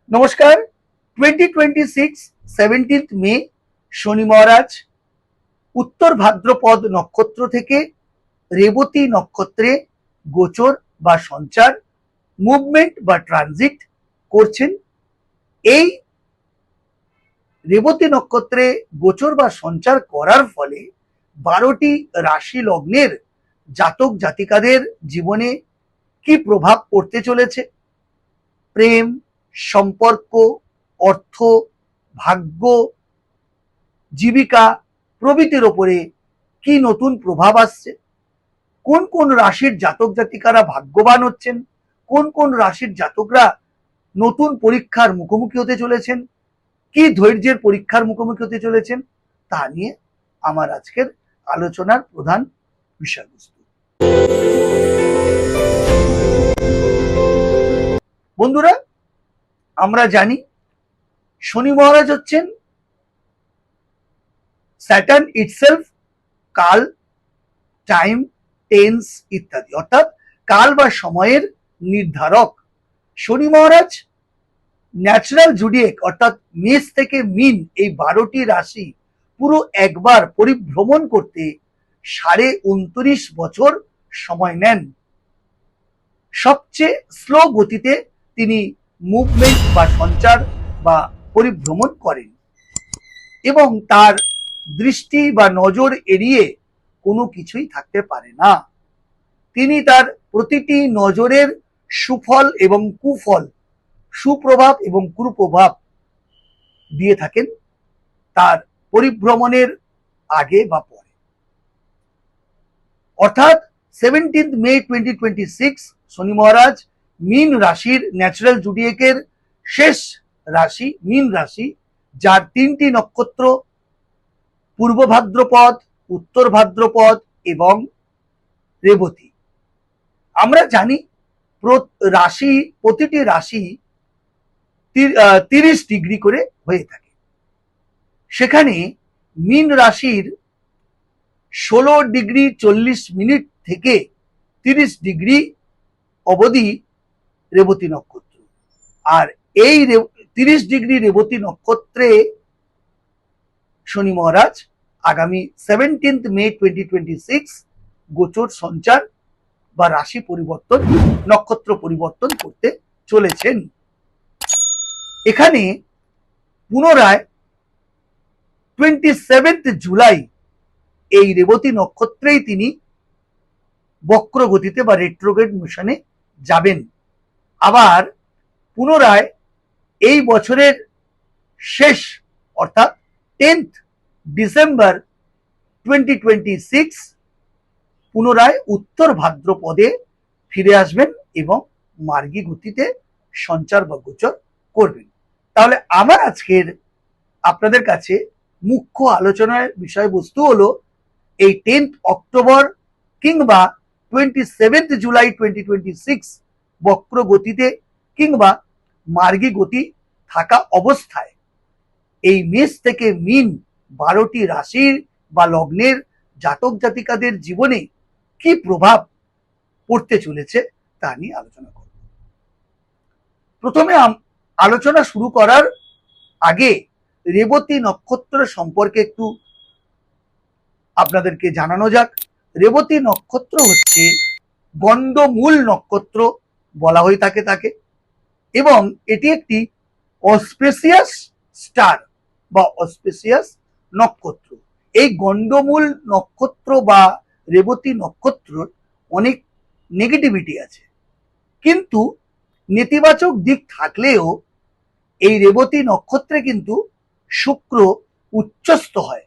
নমস্কার। 2026 17 মে শনি মহারাজ উত্তর ভাদ্রপদ নক্ষত্র থেকে রেবতী নক্ষত্রে গোচর বা সঞ্চার, মুভমেন্ট বা ট্রানজিট করছেন। এই রেবতী নক্ষত্রে গোচর বা সঞ্চার করার ফলে 12টি রাশি লগ্নের জাতক জাতিকাদের জীবনে কি প্রভাব পড়তে চলেছে, প্রেম, সম্পর্ক, অর্থ, ভাগ্য, জীবিকা প্রভৃতির ওপরে কি নতুন প্রভাব আসছে, কোন কোন রাশির জাতক জাতিকারা ভাগ্যবান হচ্ছেন, কোন কোন রাশির জাতকরা নতুন পরীক্ষার মুখোমুখি হতে চলেছেন, কি ধৈর্যের পরীক্ষার মুখোমুখি হতে চলেছেন, তা নিয়ে আমার আজকের আলোচনার প্রধান বিষয়বস্তু। বন্ধুরা, আমরা জানি শনি মহারাজ হচ্ছেন স্যাটার্ন ইটসেলফ, কাল, টাইম, টেন্স ইত্যাদি, অর্থাৎ কাল বা সময়ের নির্ধারক। শনি মহারাজ ন্যাচারাল জুডিয়েক অর্থাৎ মেষ থেকে মিন এই 12টি রাশি পুরো একবার পরিভ্রমণ করতে 29.5 বছর সময় নেন। সবচেয়ে স্লো গতিতে তিনি মুভমেন্ট বা সঞ্চার বা পরিভ্রমণ করেন এবং তার দৃষ্টি বা নজর এড়িয়ে কোনো কিছুই থাকতে পারে না। তিনি তার প্রতিটি নজরের সুফল এবং কুফল, সুপ্রভাব এবং কুপ্রভাব দিয়ে থাকেন তার পরিভ্রমণের আগে বা পরে। অর্থাৎ 17 মে 2026 শনি মহারাজ মীন রাশির ন্যাচারাল জুডিয়েকের শেষ রাশি মীন রাশি, যার 3টি নক্ষত্র পূর্ব ভাদ্রপদ, উত্তর ভাদ্রপদ এবং রেবতী। আমরা জানি প্রতিটি রাশি 30 ডিগ্রি করে হয়ে থাকে। সেখানে মীন রাশির 16 ডিগ্রি 40 মিনিট থেকে 30 ডিগ্রি অবধি রেবতী নক্ষত্র। আর এই 30 ডিগ্রি রেবতী নক্ষত্রে শনি মহারাজ আগামী 17 মে 2026 গোচর সঞ্চার বা রাশি পরিবর্তন, নক্ষত্র পরিবর্তন করতে চলেছেন। এখানে পুনরায় 27 জুলাই এই রেবতী নক্ষত্রেই তিনি বক্র গতিতে বা রেট্রোগ্রেড মোশনে যাবেন। আবার পুনরায় এই বছরের শেষ অর্থাৎ 10 ডিসেম্বর 2026 পুনরায় উত্তর ভাদ্রপদে ফিরে আসবেন এবং মার্গী গতিতে সঞ্চার বা গোচর করবেন। তাহলে আমার আজকের আপনাদের কাছে মুখ্য আলোচনার বিষয়বস্তু হলো এই 10 অক্টোবর কিংবা 27 জুলাই 2026 বক্র গতিতে কিংবা মার্গী গতি থাকা অবস্থায় এই মেষ থেকে মিন 12টি রাশির বা লগ্নের জাতক জাতিকাদের জীবনে কি প্রভাব পড়তে চলেছে তা নিয়ে আলোচনা করব। প্রথমে আলোচনা শুরু করার আগে রেবতী নক্ষত্র সম্পর্কে একটু আপনাদেরকে জানানো যাক। রেবতী নক্ষত্র হচ্ছে গন্ডমূল নক্ষত্র বলা হয়ে থাকে তাকে, এবং এটি একটি অস্পেসিয়াস স্টার বা অস্পেসিয়াস নক্ষত্র। এই গন্ডমূল নক্ষত্র বা রেবতী নক্ষত্রর অনেক নেগেটিভিটি আছে, কিন্তু নেতিবাচক দিক থাকলেও এই রেবতী নক্ষত্রে কিন্তু শুক্র উচ্চস্থ হয়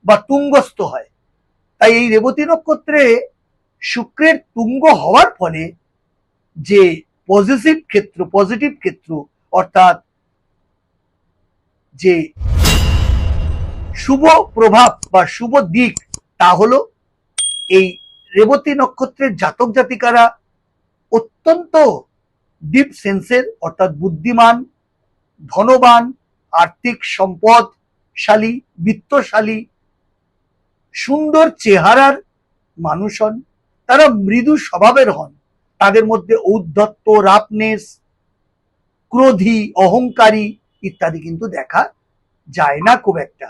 বা তুঙ্গস্থ হয়। তাই এই রেবতী নক্ষত্রে শুক্রের তুঙ্গ হওয়ার ফলে যে পজিটিভ ক্ষেত্র অর্থাৎ যে শুভ প্রভাব বা শুভ দিক, তা হলো এই রেবতী নক্ষত্রের জাতক জাতিকারা অত্যন্ত ডিপ সেন্সের অর্থাৎ বুদ্ধিমান, ধনবান, আর্থিক সম্পদশালী, বিত্তশালী, সুন্দর চেহারার মানুষ হন। তারা মৃদু স্বভাবের হন, তাদের মধ্যে ঔদ্ধত্য, রাফনেস, ক্রোধী, অহংকারী ইত্যাদি কিন্তু দেখা যায় না খুব একটা।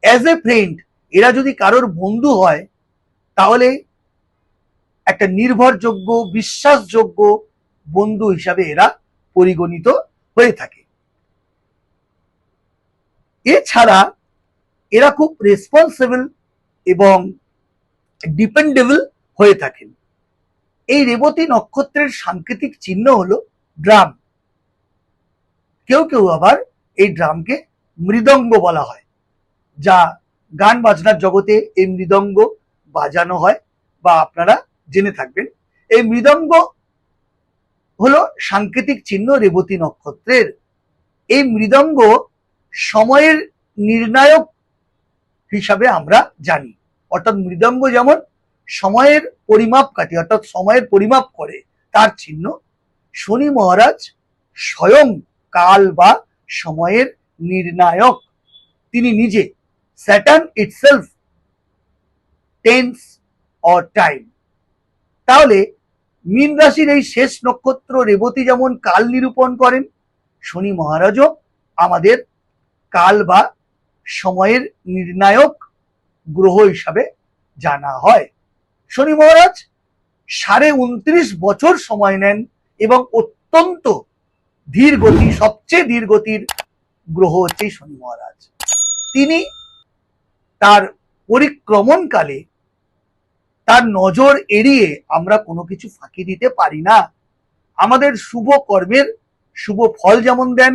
অ্যাজ এ ফ্রেন্ড এরা যদি কারোর বন্ধু হয় তাহলে একটা নির্ভরযোগ্য, বিশ্বাসযোগ্য বন্ধু হিসাবে এরা পরিগণিত হয়ে থাকে। এছাড়া এরা খুব রেসপন্সিবল এবং ডিপেন্ডেবল হয়ে থাকেন। এই রেবতী নক্ষত্রের সাংকেতিক চিহ্ন হলো ড্রাম। কেউ কেউ আবার এই ড্রামকে মৃদঙ্গ বলা হয়, যা গান বাজনার জগতে এই মৃদঙ্গ বাজানো হয় বা আপনারা জেনে থাকবেন। এই মৃদঙ্গ হলো সাংকেতিক চিহ্ন রেবতী নক্ষত্রের। এই মৃদঙ্গ সময়ের নির্ণায়ক হিসাবে আমরা জানি, অর্থাৎ মৃদঙ্গ যেমন সময়ের পরিমাপকাঠি অর্থাৎ সময়ের পরিমাপ করে তার চিহ্ন, শনি মহারাজ স্বয়ং কাল বা সময়ের নির্ণায়ক। তিনি নিজে, Saturn itself tense or time. তাহলে মীন রাশির এই শেষ নক্ষত্র রেবতী যেমন কাল নিরূপণ করেন, শনি মহারাজও আমাদের কাল বা সময়ের নির্ণায়ক গ্রহ হিসাবে জানা হয়। শনি মহারাজ 29.5 বছর সময় নেন এবং অত্যন্ত ধীর গতি, সবচেয়ে ধীর গতির গ্রহ হচ্ছে শনি মহারাজ। তিনি তার পরিক্রমণকালে তার নজর এড়িয়ে আমরা কোনো কিছু ফাঁকি দিতে পারি না। আমাদের শুভ কর্মের শুভ ফল যেমন দেন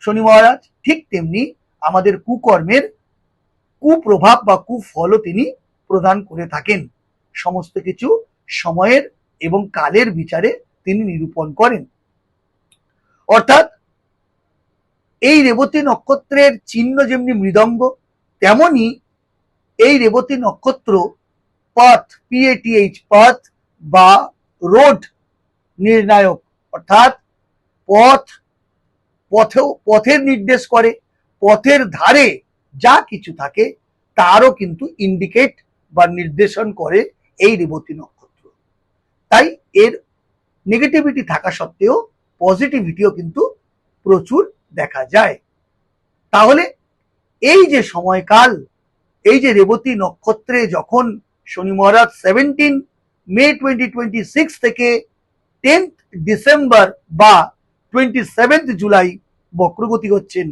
শনি মহারাজ, ঠিক তেমনি আমাদের কুকর্মের কুপ্রভাব বা কুফলও তিনি প্রদান করে থাকেন। সমস্ত কিছু সময়ের এবং কালের বিচারে তিনি নিরূপণ করেন। অর্থাৎ এই রেবতী নক্ষত্রের চিহ্ন যেমনি মৃদঙ্গ, তেমনি এই রেবতী নক্ষত্র পথ, PATH, পথ বা রোড নির্ণায়ক, অর্থাৎ পথের নির্দেশ করে। পথের ধারে যা কিছু থাকে তারও কিন্তু ইন্ডিকেট বা নির্দেশন করে এই রেবতী নক্ষত্র। তাই এর নেগেটিভিটি থাকা সত্ত্বেও পজিটিভিটিও কিন্তু প্রচুর দেখা যায়। তাহলে এই যে সময়কাল, এই যে রেবতী নক্ষত্রে যখন শনি মহারাজ 17 মে 2026 থেকে 10th ডিসেম্বর বা 27th জুলাই বক্রগতি হচ্ছেন,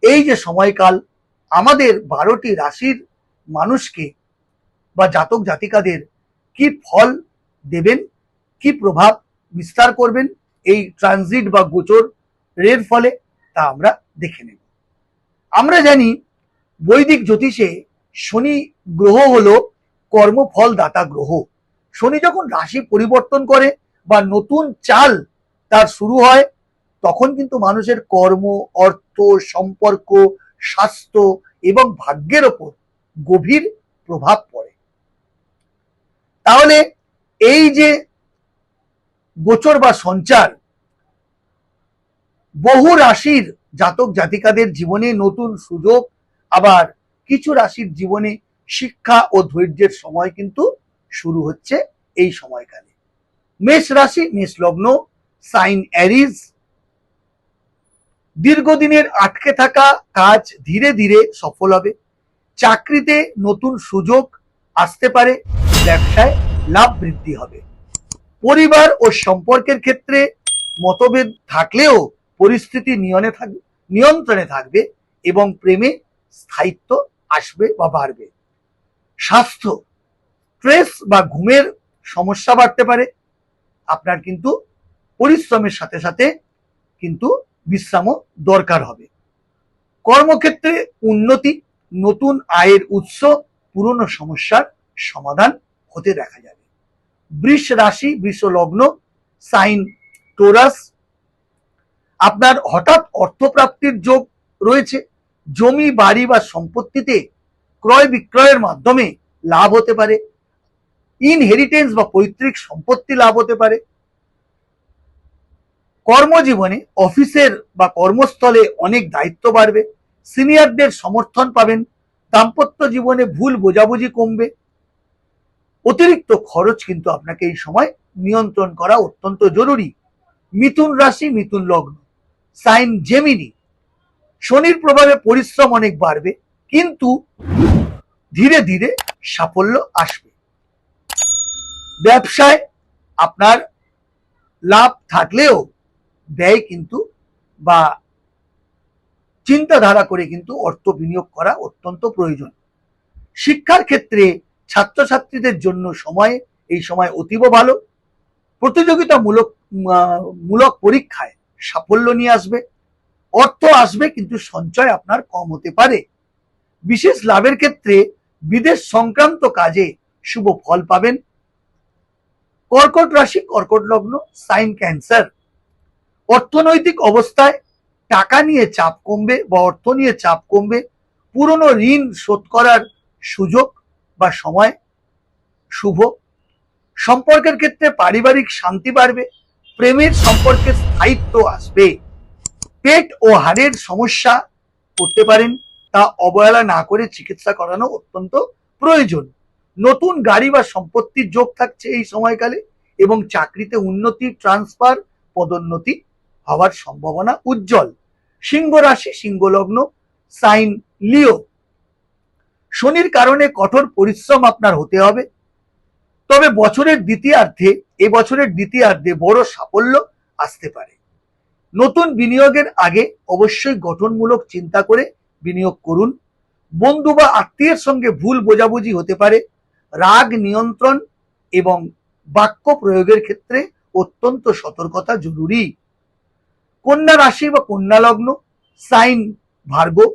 এই যে সময়কাল আমাদের 12টি রাশির মানুষকে বা জাতক জাতিকাদের কি ফল দেবেন, কি প্রভাব বিস্তার করবেন এই ট্রানজিট বা গোচরের ফলে, তা আমরা দেখে নেব। আমরা জানি বৈদিক জ্যোতিষে শনি গ্রহ হলো কর্মফল দাতা গ্রহ। শনি যখন রাশি পরিবর্তন করে বা নতুন চাল তার শুরু হয়, তখন কিন্তু মানুষের কর্ম, অর্থ, সম্পর্ক, স্বাস্থ্য এবং ভাগ্যের ওপর গভীর প্রভাব পড়ে। তাহলে এই যে গোচর বা সঞ্চার বহু রাশির জাতক জাতিকাদের জীবনে নতুন সুযোগ, আবার কিছু রাশির জীবনে শিক্ষা ও ধৈর্যের সময় কিন্তু শুরু হচ্ছে এই সময়কালে। মেষ রাশি, মেষ লগ্ন, সাইন অ্যারিজ। দীর্ঘদিনের আটকে থাকা কাজ ধীরে ধীরে সফল হবে। চাকরিতে নতুন সুযোগ আসতে পারে, ব্যবসায় লাভ বৃদ্ধি হবে। পরিবার ও সম্পর্কের ক্ষেত্রে মতভেদ থাকলেও পরিস্থিতি নিয়ন্ত্রণে থাকবে এবং প্রেমে স্থায়িত্ব আসবে বা বাড়বে। স্বাস্থ্য, স্ট্রেস বা ঘুমের সমস্যা বাড়তে পারে। আপনার কিন্তু পরিশ্রমের সাথে সাথে কিন্তু বিশ্রামও দরকার হবে। কর্মক্ষেত্রে উন্নতি, নতুন আয়ের উৎস, পুরনো সমস্যার সমাধান হতে দেখা যাবে। বৃষ রাশি, বৃষ লগ্ন, সাইন টোরাস। আপনার হঠাৎ অর্থপ্রাপ্তির যোগ রয়েছে। জমি, বাড়ি বা সম্পত্তিতে ক্রয় বিক্রয়ের মাধ্যমে লাভ হতে পারে। ইনহেরিটেন্স বা পৈতৃক সম্পত্তি লাভ হতে পারে। কর্মজীবনে অফিসের বা কর্মস্থলে অনেক দায়িত্ব বাড়বে। সিনিয়রদের সমর্থন পাবেন। দাম্পত্য জীবনে ভুল বোঝাবুঝি কমবে। অতিরিক্ত খরচ কিন্তু আপনাকে এই সময় নিয়ন্ত্রণ করা অত্যন্ত জরুরি। মিথুন রাশি, মিথুন লগ্ন, সাইন জেমিনি। শনির প্রভাবে পরিশ্রম অনেক বাড়বে, কিন্তু ধীরে ধীরে সাফল্য আসবে। ব্যবসায় আপনার লাভ থাকলেও ব্যয় কিন্তু বা চিন্তাধারা করে কিন্তু অর্থ বিনিয়োগ করা অত্যন্ত প্রয়োজন। শিক্ষার ক্ষেত্রে ছাত্রছাত্রীদের জন্য এই সময় অতীব ভালো। প্রতিযোগিতামূলক পরীক্ষায় সাফল্য নিয়ে আসবে। অর্থ আসবে, কিন্তু সঞ্চয় আপনার কম হতে পারে। বিশেষ লাভের ক্ষেত্রে বিদেশ সংক্রান্ত কাজে শুভ ফল পাবেন। কর্কট রাশি, কর্কট লগ্ন, সাইন ক্যান্সার। অর্থনৈতিক অবস্থায় টাকা নিয়ে চাপ কমবে বা অর্থ নিয়ে চাপ কমবে। পুরনো ঋণ শোধ করার সুযোগ বা সময় শুভ। সম্পর্কের ক্ষেত্রে পারিবারিক শান্তি বাড়বে। প্রেমের সম্পর্কে স্থায়িত্ব আসবে। পেট ও হাড়ের সমস্যা করতে পারেন, তা অবহেলা না করে চিকিৎসা করানো অত্যন্ত প্রয়োজন। নতুন গাড়ি বা সম্পত্তির যোগ থাকছে এই সময়কালে, এবং চাকরিতে উন্নতি, ট্রান্সফার, পদোন্নতি হওয়ার সম্ভাবনা উজ্জ্বল। সিংহ রাশি, সিংহ লগ্ন, সাইন লিও। শনির কারণে কঠোর পরিশ্রম আপনার হতে হবে, তবে এবছরের দ্বিতীয়ার্ধে বড় সাফল্য আসতে পারে। নতুন বিনিয়োগের আগে অবশ্যই গঠনমূলক চিন্তা করে বিনিয়োগ করুন। বন্ধু বা আত্মীয়ের সঙ্গে ভুল বোঝাবুঝি হতে পারে। রাগ নিয়ন্ত্রণ এবং বাক্য প্রয়োগের ক্ষেত্রে অত্যন্ত সতর্কতা জরুরি। কন্যা রাশি বা কন্যা লগ্ন, সাইন ভার্গো।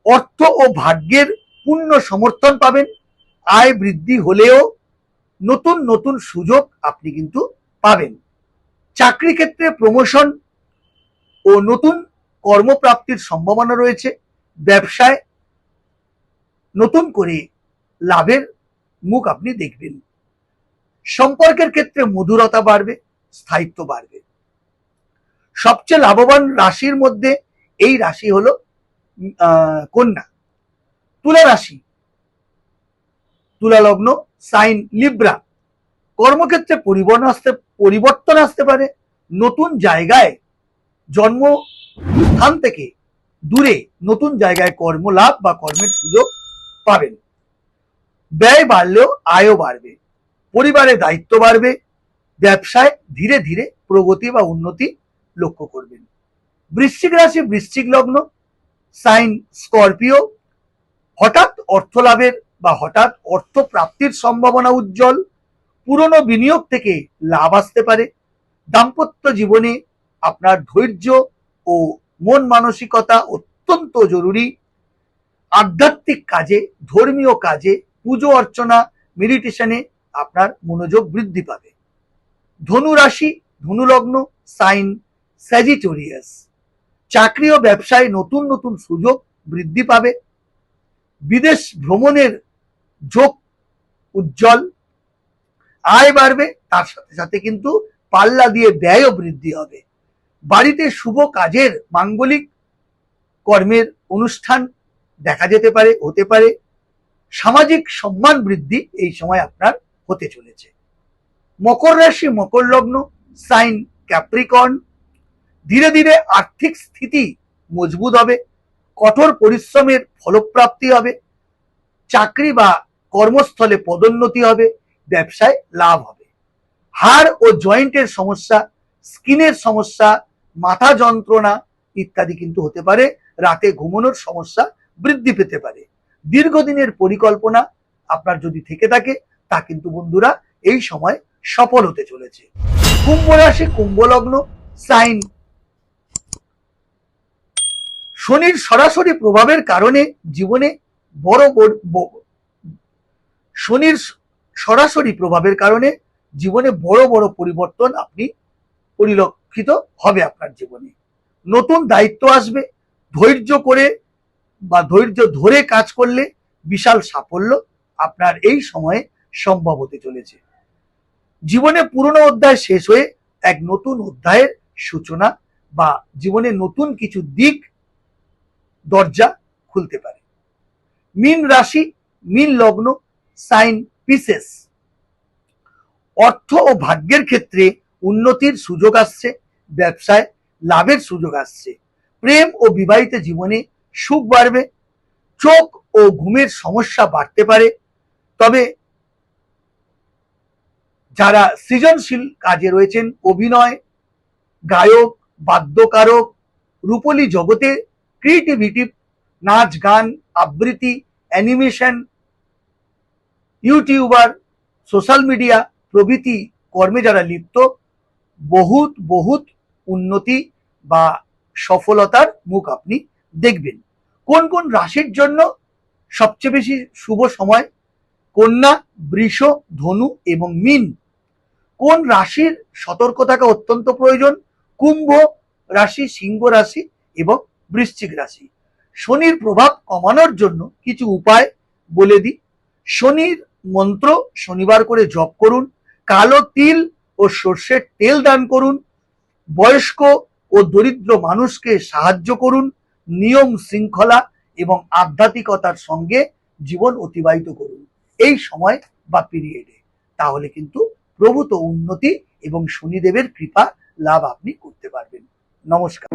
অর্থ ও ভাগ্যের পূর্ণ সমর্থন পাবেন। আয় বৃদ্ধি হলেও নতুন নতুন সুযোগ আপনি কিন্তু পাবেন। চাকরি ক্ষেত্রে প্রমোশন ও নতুন কর্মপ্রাপ্তির সম্ভাবনা রয়েছে। ব্যবসায় নতুন করে লাভের মুখ আপনি দেখবেন। সম্পর্কের ক্ষেত্রে মধুরতা বাড়বে, স্থায়িত্ব বাড়বে। সবচেয়ে লাভবান রাশির মধ্যে এই রাশি হলো কন্যা। তুলা রাশি, তুলা লগ্ন, সাইন লিব্রা। কর্মক্ষেত্রে পরিবর্তন আসতে পারে। নতুন জায়গায়, জন্মস্থান থেকে দূরে নতুন জায়গায় কর্মলাভ বা কর্মের সুযোগ পাবেন। ব্যয় বাড়লেও আয়ও বাড়বে। পরিবারে দায়িত্ব বাড়বে। ব্যবসায় ধীরে ধীরে প্রগতি বা উন্নতি লক্ষ্য করবেন। বৃশ্চিক রাশি, বৃশ্চিক লগ্ন, সাইন স্করপিও। হঠাৎ অর্থ লাভের বা হঠাৎ অর্থ প্রাপ্তির সম্ভাবনা উজ্জ্বল। পুরনো বিনিয়োগ থেকে লাভ আসতে পারে। দাম্পত্য জীবনে আপনার ধৈর্য ও মন মানসিকতা অত্যন্ত জরুরি। আধ্যাত্মিক কাজে, ধর্মীয় কাজে, পুজো অর্চনা, মেডিটেশনে আপনার মনোযোগ বৃদ্ধি পাবে। ধনু রাশি, ধনু লগ্ন, সাইন স্যাজিটেরিয়াস। চাকরি ও ব্যবসায় নতুন নতুন সুযোগ বৃদ্ধি পাবে। বিদেশ ভ্রমণের যোগ উজ্জ্বল। আয় বাড়বে, তার সাথে সাথে কিন্তু পাল্লা দিয়ে ব্যয়ও বৃদ্ধি হবে। বাড়িতে শুভ কাজের, মাঙ্গলিক কর্মের অনুষ্ঠান দেখা হতে পারে। সামাজিক সম্মান বৃদ্ধি এই সময় আপনার হতে চলেছে। মকর রাশি, মকর লগ্ন, সাইন ক্যাপ্রিকর্ন। ধীরে ধীরে আর্থিক স্থিতি মজবুত হবে। কঠোর পরিশ্রমের ফলপ্রাপ্তি হবে। চাকরি বা কর্মস্থলে পদোন্নতি হবে। ব্যবসায় লাভ হবে। হাড় ও জয়েন্টের সমস্যা, স্কিনের সমস্যা, মাথা যন্ত্রণা ইত্যাদি কিন্তু হতে পারে। রাতে ঘুমানোর সমস্যা বৃদ্ধি পেতে পারে। দীর্ঘদিনের পরিকল্পনা আপনার যদি থেকে থাকে, তা কিন্তু বন্ধুরা এই সময় সফল হতে চলেছে। কুম্ভ রাশি, কুম্ভ লগ্ন, সাইন। শনির সরাসরি প্রভাবের কারণে জীবনে বড় বড় পরিবর্তন আপনি পরিলক্ষিত হবে আপনার জীবনে। নতুন দায়িত্ব আসবে। ধৈর্য ধরে কাজ করলে বিশাল সাফল্য আপনার এই সময়ে সম্ভব হতে চলেছে। জীবনে পুরনো অধ্যায় শেষ হয়ে এক নতুন অধ্যায়ের সূচনা বা জীবনে নতুন কিছু দিক দরজা খুলতে পারে। মীন রাশি, মীন লগ্ন, সাইন পিসেস। অর্থ ও ভাগ্যের ক্ষেত্রে উন্নতির সুযোগ আসছে, ব্যবসায় লাভের সুযোগ আসছে, প্রেম ও বিবাহিত জীবনে সুখ বাড়বে, চোখ ও ঘুমের সমস্যা বাড়তে পারে। তবে যারা সৃজনশীল কাজে রয়েছেন, অভিনয়, গায়ক, বাদ্যকারক, রূপলী জগতে ক্রিয়েটিভিটি, নাচ গান, আবৃত্তি, অ্যানিমেশন, ইউটিউবার, সোশ্যাল মিডিয়া প্রভৃতি কর্মে যারা লিপ্ত, বহুত বহুত উন্নতি বা সফলতার মুখ আপনি দেখবেন। কোন কোন রাশির জন্য সবচেয়ে বেশি শুভ সময়? কন্যা, বৃষ, ধনু এবং মীন। কোন রাশির সতর্ক থাকা অত্যন্ত প্রয়োজন? কুম্ভ রাশি, সিংহ রাশি এবং বৃশ্চিক রাশি। শনির প্রভাব কমানোর জন্য কিছু উপায় বলে দিই। শনির মন্ত্র শনিবার করে জপ করুন, কালো তিল ও সর্ষের তেল দান করুন, বয়স্ক ও দরিদ্র মানুষকে সাহায্য করুন, নিয়ম শৃঙ্খলা এবং আধ্যাত্মিকতার সঙ্গে জীবন অতিবাহিত করুন এই সময় বা পিরিয়ডে। তাহলে কিন্তু প্রভূত উন্নতি এবং শনিদেবের কৃপা লাভ আপনি করতে পারবেন। নমস্কার।